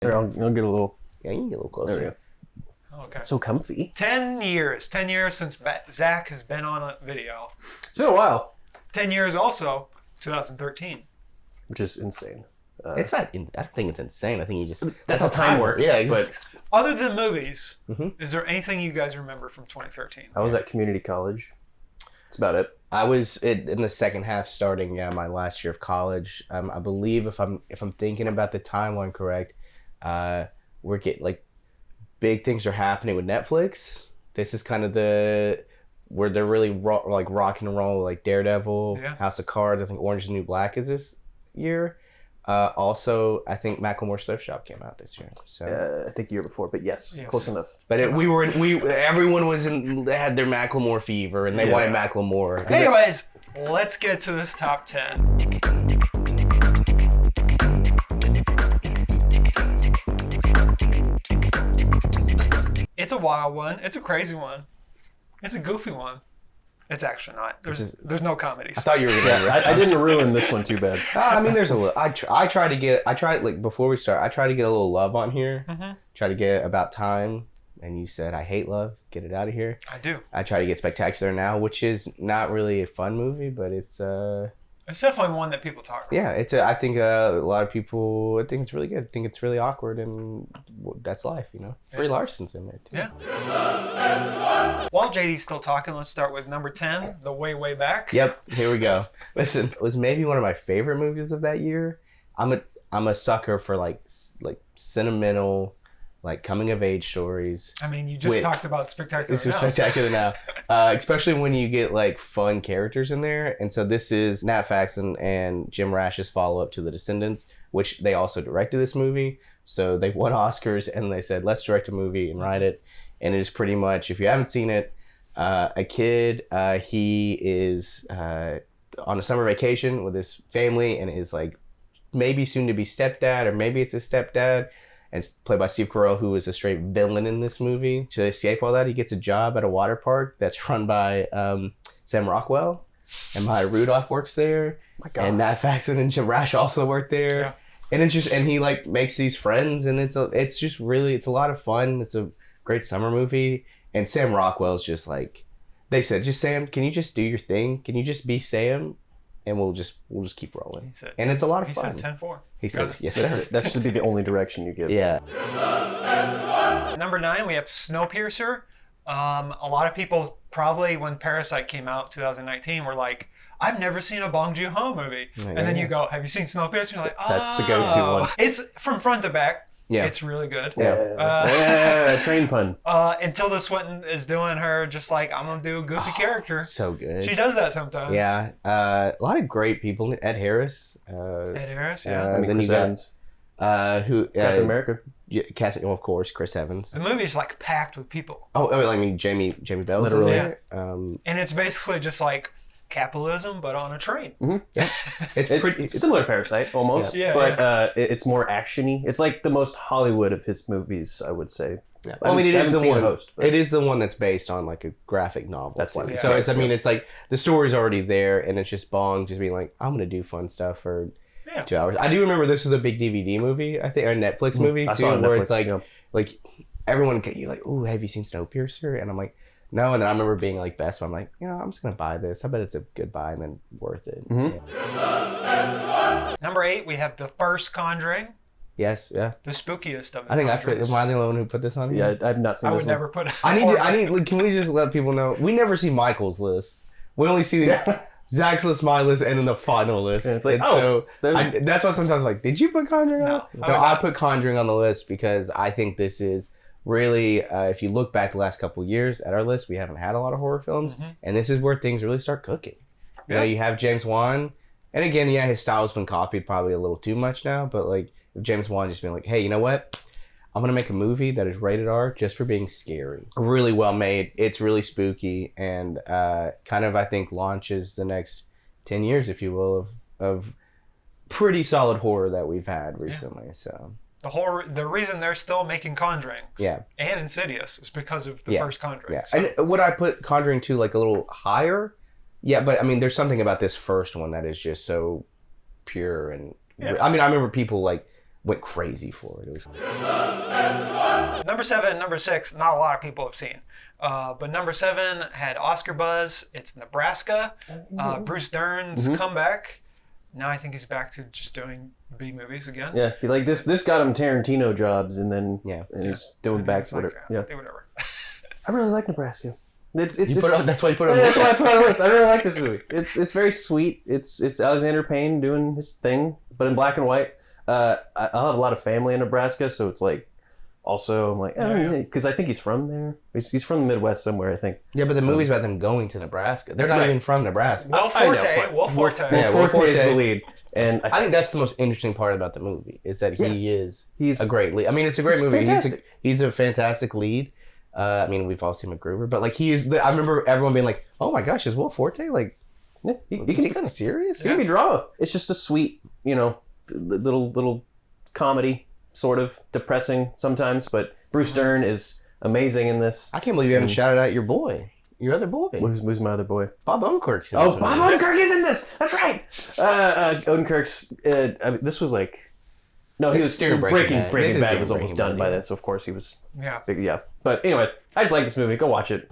Here, I'll get a little. Yeah, you can get a little closer. There we go. Okay. So comfy. 10 years. 10 years since Zach has been on a video. It's been a while. 10 years also, 2013. Which is insane. It's not. I don't think it's insane. I think you just. That's how time works. Yeah, exactly. Other than movies, Mm-hmm. is there anything you guys remember from 2013? I was at community college. That's about it. I was in the second half, starting my last year of college. I believe if I'm thinking about the timeline correct, we're getting like big things are happening with Netflix. This is kind of where they're really like rock and roll, like Daredevil, Yeah. House of Cards. I think Orange is the New Black is this year. Also, I think Macklemore's Thrift Shop came out this year. So, I think the year before, but yes. Close enough. but everyone they had their Macklemore fever and they wanted Macklemore. Anyways, let's get to this top 10. It's a wild one. It's a crazy one. It's a goofy one. It's actually not. There's no comedies. I thought you were gonna. I didn't ruin this one too bad. I mean, there's a little. I tried like before we start. I tried to get a little love on here. Mm-hmm. Try to get About Time, and you said I hate love. Get it out of here. I do. I try to get Spectacular Now, which is not really a fun movie, but it's It's definitely one that people talk about. yeah. I think a lot of people. I think it's really good. I think it's really awkward, and that's life, you know. Brie Larson's in there too. Yeah. While JD's still talking, let's start with number 10, The Way Back. Yep, here we go. Listen, it was maybe one of my favorite movies of that year. I'm a sucker for like sentimental, like coming of age stories. I mean, you just talked about Spectacular This was Now. Spectacular Now, especially when you get like fun characters in there. And so this is Nat Faxon and Jim Rash's follow-up to The Descendants, which they also directed this movie. So they won Oscars, and they said, let's direct a movie and write it. And it is pretty much, if you haven't seen it, a kid, he is on a summer vacation with his family and is like maybe soon to be stepdad, or maybe it's his stepdad. And it's played by Steve Carell, who is a straight villain in this movie. To escape all that, he gets a job at a water park that's run by Sam Rockwell. And Maya Rudolph works there. My God. And Nat Faxon and Jim Rash also work there. Yeah. And it's just, and he like makes these friends, and it's a lot of fun. It's a great summer movie. And Sam Rockwell's just like, they said, just Sam, can you just do your thing? Can you just be Sam? And we'll just keep rolling. And it's a lot of fun. He said 10-4. He said, yes, sir. That should be the only direction you give. Yeah. Number 9, we have Snowpiercer. A lot of people probably, when Parasite came out 2019, were like, I've never seen a Bong Joon-ho movie. And then you go, have you seen Snowpiercer? You're like, oh. That's the go-to one. It's from front to back. Yeah. It's really good. Yeah. Train pun. And Tilda Swinton is doing her just like, I'm going to do a goofy character. So good. She does that sometimes. Yeah. A lot of great people. Ed Harris. Ed Harris, yeah. Then Chris you got, Evans. Captain America. Yeah, Captain, well, of course, Chris Evans. The movie's like packed with people. I mean, Jamie Bell's Literally. in there. And it's basically just like capitalism, but on a train. Mm-hmm. Yeah. It's similar to Parasite, almost. Yeah. But it's more action-y. It's like the most Hollywood of his movies, I would say. Yeah. I mean, it is the one. Host, it is the one that's based on like a graphic novel. That's why. too. Yeah. So it's. I mean, it's like the story's already there, and it's just Bong just being like, I'm gonna do fun stuff for 2 hours. I do remember this was a big DVD movie. I think, or Netflix movie I too, saw it on where Netflix, it's like, yeah. like everyone you're like, ooh, have you seen Snowpiercer? And I'm like, no. And then I remember being like, best. So I'm like, I'm just gonna buy this. I bet it's a good buy, and then worth it. Mhm. Yeah. Number 8, we have the first Conjuring, Yes. Yeah. the spookiest of the I think Conjurings. am I the only one who put this on? Yeah, I've not seen I this would one. never put it. I need. Can we just let people know we never see Michael's list. We only see Zach's list, my list, and then the final list. Yeah, it's like, and there's- that's why sometimes I'm like, did you put Conjuring No, on? I No, would I not. put Conjuring on the list because I think this is really, if you look back the last couple of years at our list, we haven't had a lot of horror films, and this is where things really start cooking. You know, you have James Wan, and again, yeah, his style's been copied probably a little too much now, but like if James Wan just been like, hey, you know what? I'm gonna make a movie that is rated R just for being scary. Really well made. It's really spooky, and kind of I think launches the next 10 years, if you will, of pretty solid horror that we've had recently. Yeah. So the reason they're still making Conjurings, and Insidious, is because of the first Conjuring. Yeah, So. and would I put Conjuring 2 like a little higher? Yeah, but I mean, there's something about this first one that is just so pure and. Yeah. I mean, I remember people like went crazy for it. It was Number 7 and number 6, not a lot of people have seen. But number 7 had Oscar buzz. It's Nebraska. Bruce Dern's comeback. Now I think he's back to just doing B movies again. Yeah, like this got him Tarantino jobs, and then he's doing back to whatever. Whatever. I really like Nebraska. That's why you put it on. That's why I put it on the list. I really like this movie. It's very sweet. It's Alexander Payne doing his thing, but in black and white. I'll have a lot of family in Nebraska, so it's like. Also, I'm like, because I think he's from there. He's from the Midwest somewhere, I think. Yeah, but the movie's about them going to Nebraska. They're not even from Nebraska. Will Forte. Will Forte is the lead, and I think that's the most interesting part about the movie is that he's a great lead. I mean, it's a great movie. Fantastic. He's a fantastic lead. I mean, we've all seen MacGruber, but like I remember everyone being like, "Oh my gosh, is Will Forte like? Yeah, is he kind of serious? He can be drama. It's just a sweet, little comedy." Sort of depressing sometimes, but Bruce Dern is amazing in this. I can't believe you haven't shouted out your other boy. Who's my other boy? Bob Odenkirk's in this. Bob Odenkirk is in this. That's right. Odenkirk's. This was like, no, he was Breaking Bad was almost done by then, so of course he was. Yeah. But anyways, I just like this movie. Go watch it.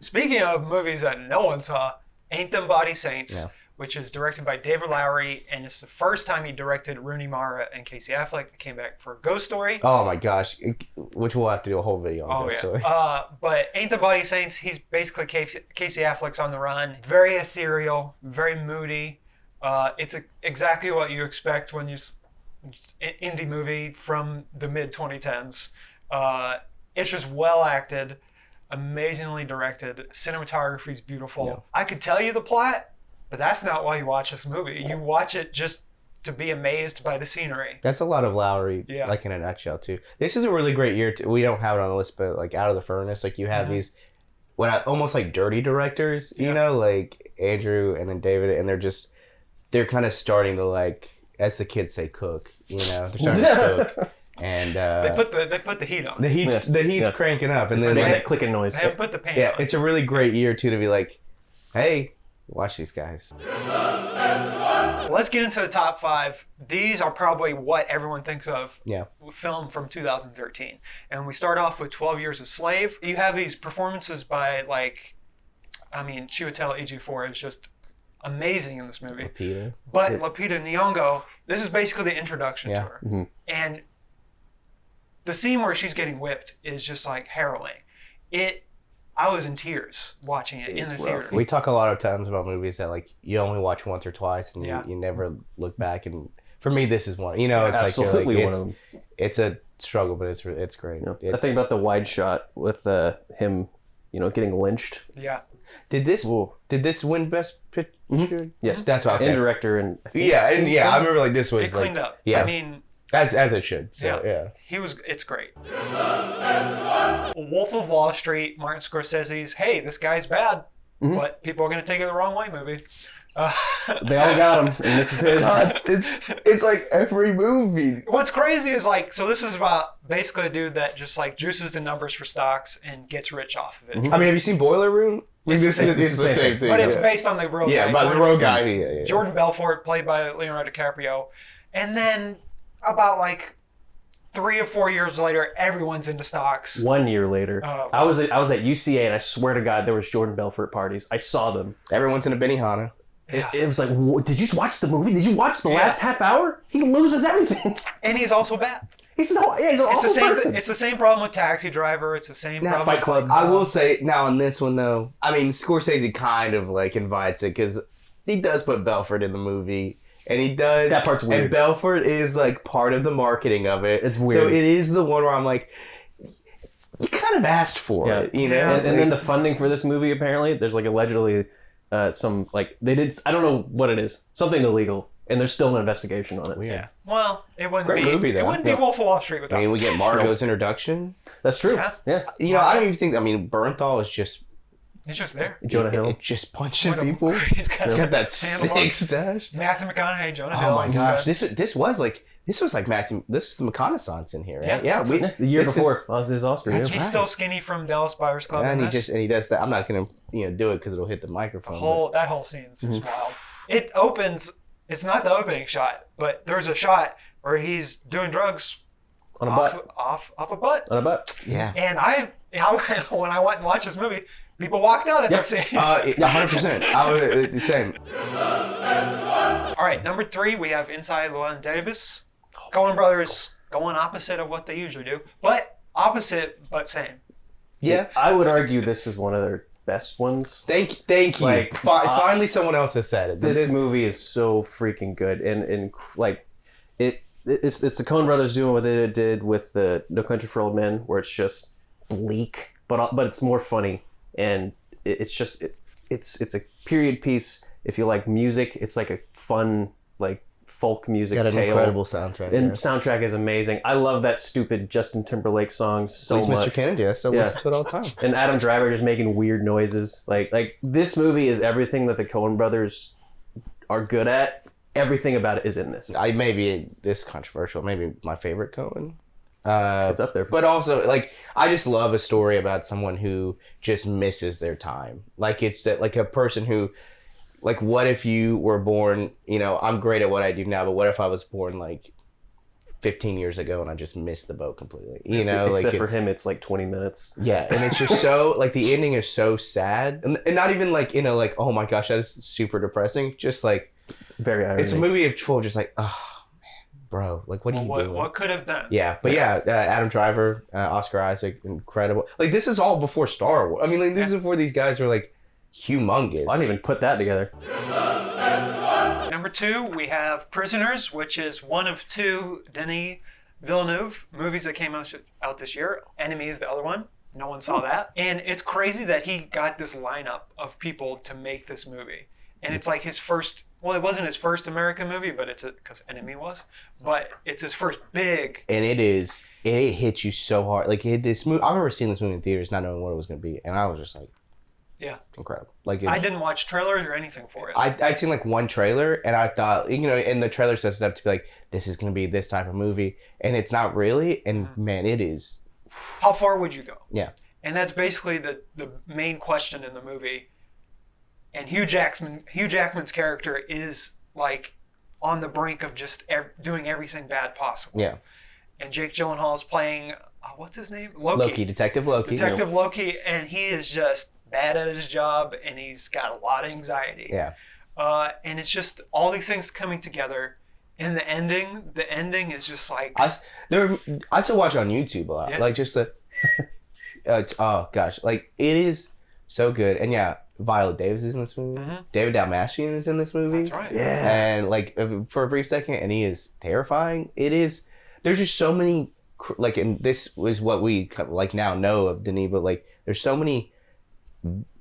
Speaking of movies that no one saw, Ain't Them Body Saints. Yeah. Which is directed by David Lowery, and it's the first time he directed Rooney Mara and Casey Affleck. They came back for Ghost Story. Oh my gosh, which we'll have to do a whole video on Ghost Story. But Ain't the Body Saints, he's basically Casey Affleck's on the run. Very ethereal, very moody. It's exactly what you expect when you indie movie from the mid-2010s. It's just well acted, amazingly directed. Cinematography is beautiful. Yeah. I could tell you the plot, but that's not why you watch this movie. You watch it just to be amazed by the scenery. That's a lot of Lowery, like in a nutshell, too. This is a really great year. We don't have it on the list, but like Out of the Furnace, like you have these, almost like dirty directors, like Andrew and then David, and they're kind of starting to like, as the kids say, cook. They're starting to cook. And they put the heat on. The heat's cranking up, and then that clicking noise. They put the paint on. It's a really great year too to be like, hey. Watch these guys. Let's get into the top 5. These are probably what everyone thinks of. Yeah. Film from 2013. And we start off with 12 Years a Slave. You have these performances by Chiwetel Ejiofor is just amazing in this movie. Lupita. But Lupita Nyong'o, this is basically the introduction to her. Mm-hmm. And the scene where she's getting whipped is just like harrowing. I was in tears watching it in the theater. We talk a lot of times about movies that like you only watch once or twice and you never look back. And for me, this is one. It's absolutely like one of them. It's a struggle, but it's great. I think about the wide shot with him, getting lynched. Yeah. Did this win Best Picture? Mm-hmm. Yes, that's right. And director and I remember like this was it cleaned up. Yeah. I mean. As it should. So, yeah. It's great. Wolf of Wall Street, Martin Scorsese's, hey, this guy's bad, but people are going to take it the wrong way movie. They all got him, and this is his. It's like every movie. What's crazy is so this is about basically a dude that just like juices the numbers for stocks and gets rich off of it. Mm-hmm. I mean, have you seen Boiler Room? It's the same thing. But it's based on the real guy. Yeah, by the real guy. Yeah. Jordan Belfort, played by Leonardo DiCaprio. And then about 3 or 4 years later, everyone's into stocks. 1 year later, I was at UCA, and I swear to God, there was Jordan Belfort parties. I saw them. Everyone's into Benihana. It was like, did you watch the movie? Did you watch the last half hour? He loses everything, and he's also bad. He's an awful person. It's the same problem with Taxi Driver. It's the same problem. Fight Club. I will say now on this one though, I mean Scorsese kind of like invites it because he does put Belfort in the movie. And he does. That part's weird. And Belfort is like part of the marketing of it. It's weird. So it is the one where I'm like, you kind of asked for it, And then the funding for this movie, apparently, there's like allegedly some they did. I don't know what it is. Something illegal, and there's still an investigation on it. Weird. Yeah. Well, it wouldn't Great movie, though. It wouldn't be Wolf of Wall Street without. I mean, we get Margot's introduction. That's true. Yeah. I don't even think. I mean, Bernthal is just. He's just there. Jonah Hill. Just punching people. He's got that sick stash. Matthew McConaughey, Jonah Hill. Oh my gosh. This was like Matthew. This is the McConaissance in here, right? Yeah. The year before his Oscar. He's still skinny from Dallas Buyers Club. And he does that. I'm not gonna do it because it'll hit the microphone. That whole scene is just wild. It opens It's not the opening shot, but there's a shot where he's doing drugs On a butt. off a butt. On a butt. Yeah. And when I went and watched this movie, people walked out at that scene. 100%. I was the same. All right, number 3, we have Inside Llewyn Davis. Coen Brothers going opposite of what they usually do, but opposite but same. Yeah. I would argue this is one of their best ones. Thank you. Like, Finally, someone else has said it. This movie is so freaking good, and like it's the Coen Brothers doing what they did with the No Country for Old Men, where it's just bleak, but it's more funny, and it's a period piece. If you like music, it's like a fun like folk music got an tale. incredible soundtrack. And there. soundtrack is amazing. I love that stupid Justin Timberlake song so Please, much. Mr. Kennedy, I still listen to it all the time. And Adam Driver just making weird noises. Like this movie is everything that the Coen Brothers are good at. Everything about it is in this. I may be this controversial. Maybe my favorite Coen. It's up there. But also, like, I just love a story about someone who just misses their time. Like, it's that, like a person who, like, what if you were born, you know, I'm great at what I do now, but what if I was born, like, 15 years ago and I just missed the boat completely? You know? Except like, for him, it's like 20 minutes. Yeah, and it's just so, like, the ending is so sad. And not even, like, you know, like, oh my gosh, that is super depressing. Just, like, It's very ironic. it's a movie of 12, just like, oh, man, bro, like, what are you doing? What could have been? Yeah, but Adam Driver, Oscar Isaac, incredible. Like, this is all before Star Wars. I mean, like, this is before these guys were, like, humongous. I didn't even put that together. Number 2, we have Prisoners, which is one of 2 Denis Villeneuve movies that came out this year. Enemy is the other one. No one saw that. And it's crazy that he got this lineup of people to make this movie. And it's like his first, well, it wasn't his first American movie, but because Enemy was, but it's his first big. And it hits you so hard. Like, this movie, I remember seeing this movie in theaters, not knowing what it was going to be. And I was just like, yeah, incredible. Like, I didn't watch trailers or anything for it. I'd seen like one trailer, and I thought, you know, and the trailer sets it up to be like, this is going to be this type of movie, and it's not really. And man, it is. How far would you go? Yeah. And that's basically the main question in the movie. And Hugh Jackman's character is like on the brink of just doing everything bad possible. Yeah. And Jake Gyllenhaal is playing what's his name? Detective Loki. Detective Loki, and he is just bad at his job, and he's got a lot of anxiety. Yeah. And it's just all these things coming together. And the ending is just like I still watch it on YouTube a lot. Yeah. Like, just the it's, oh gosh, like, it is so good. And yeah, Viola Davis is in this movie. Mhm. David Dalmatian is in this movie. That's right. Yeah. And like, for a brief second, and he is terrifying. It is. There's just so many, like, and this is what we like now know of Denis, but like, there's so many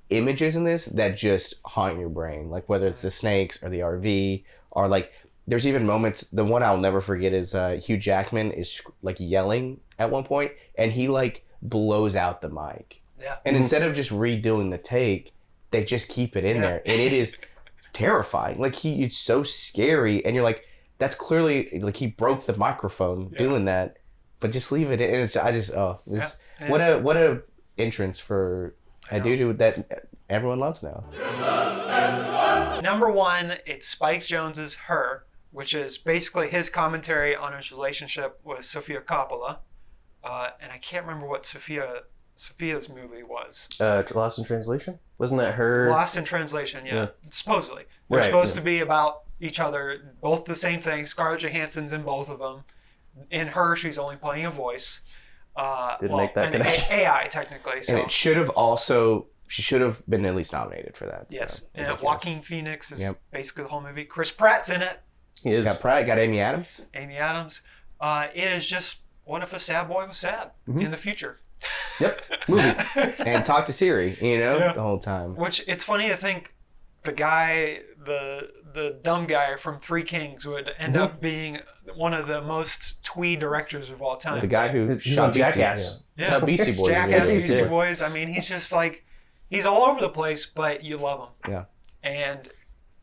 images in this that just haunt your brain. Like, whether it's the snakes or the RV, or like, there's even moments. The one I'll never forget is Hugh Jackman is like yelling at one point, and he like blows out the mic. Yeah. And instead of just redoing the take, they just keep it in there, and it is terrifying. Like, it's so scary, and you're like, that's clearly like he broke the microphone doing that, but just leave it in. And what a entrance for a dude that everyone loves now. Number 1, it's Spike Jonze's Her, which is basically his commentary on his relationship with Sofia Coppola. And I can't remember what Sophia's movie was. Lost in Translation? Wasn't that her? Lost in Translation, yeah. Supposedly. They're Right, supposed to be about each other, both the same thing. Scarlett Johansson's in both of them. In Her, she's only playing a voice. Didn't make that connection. AI, technically. So. And she should have been at least nominated for that. Yes. So, And ridiculous. Joaquin Phoenix is basically the whole movie. Chris Pratt's in it. He is. Got Pratt, got Amy Adams. Amy Adams. It is just, what if a sad boy was sad in the future? Yep. Movie. And talk to Siri, you know, the whole time. Which, it's funny to think the guy, the dumb guy from Three Kings would end up being one of the most twee directors of all time. The guy who He's shot on Jackass. Yeah. Beastie Boys. Jackass, Yeah, Beastie yeah. Boys. I mean, he's just like, he's all over the place, but you love him. Yeah. And,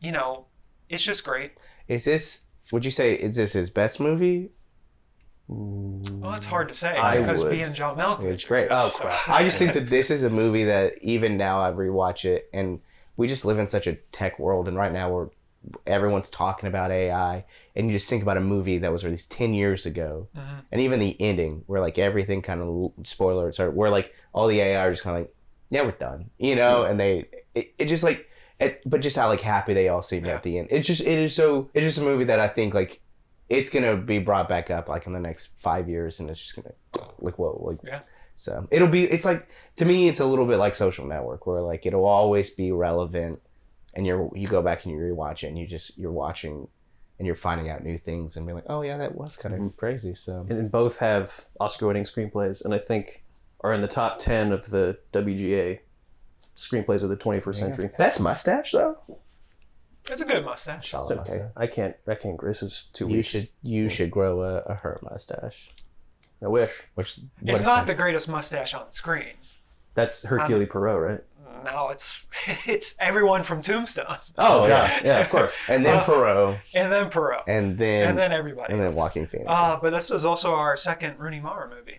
you know, it's just great. Would you say, is this his best movie? Well, it's hard to say I because would. being John Malkovich. It's great. exists, Oh, so- I just think that this is a movie that even now I rewatch it, and we just live in such a tech world, and right now we're everyone's talking about AI, and you just think about a movie that was released 10 years ago, and even the ending where like everything kind of spoilers are where like all the AI are just kind of like, yeah, we're done, you know, and it just like, but just how like happy they all seem at the end. It's just a movie that I think like it's gonna be brought back up like in the next 5 years, and it's just gonna like whoa, like so it's like, to me it's a little bit like Social Network, where like it'll always be relevant. And you go back and you rewatch it, and you're watching, and you're finding out new things, and being like, oh yeah, that was kind of crazy. So and both have Oscar-winning screenplays, and I think are in the top 10 of the WGA screenplays of the 21st century. That's mustache though. It's a good mustache. It's okay. I can't. This is 2 weeks. You should grow a hurt mustache. I wish. It's not the greatest mustache on screen. That's Hercule Poirot, right? No, it's everyone from Tombstone. Oh yeah, of course. And then Perot. And then Perot. And then everybody. And then Joaquin Phoenix. But this is also our second Rooney Mara movie.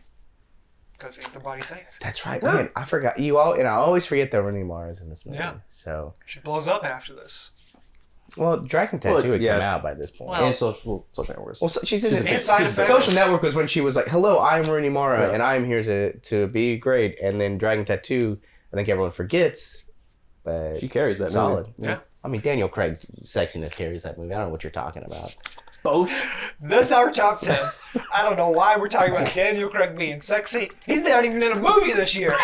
Because Ain't the Body Saints. That's right, man. I forgot you all, and I always forget that Rooney Mara's in this movie. Yeah. So she blows up after this. Well, Dragon Tattoo had come out by this point. Well, and Social Network. Well, she's in it. Social Network was when she was like, "Hello, I'm Rooney Mara, and I'm here to be great." And then Dragon Tattoo, I think everyone forgets, but she carries that solid. movie. Yeah. I mean, Daniel Craig's sexiness carries that movie. I don't know what you're talking about. Both. That's our top 10. I don't know why we're talking about Daniel Craig being sexy. He's not even in a movie this year.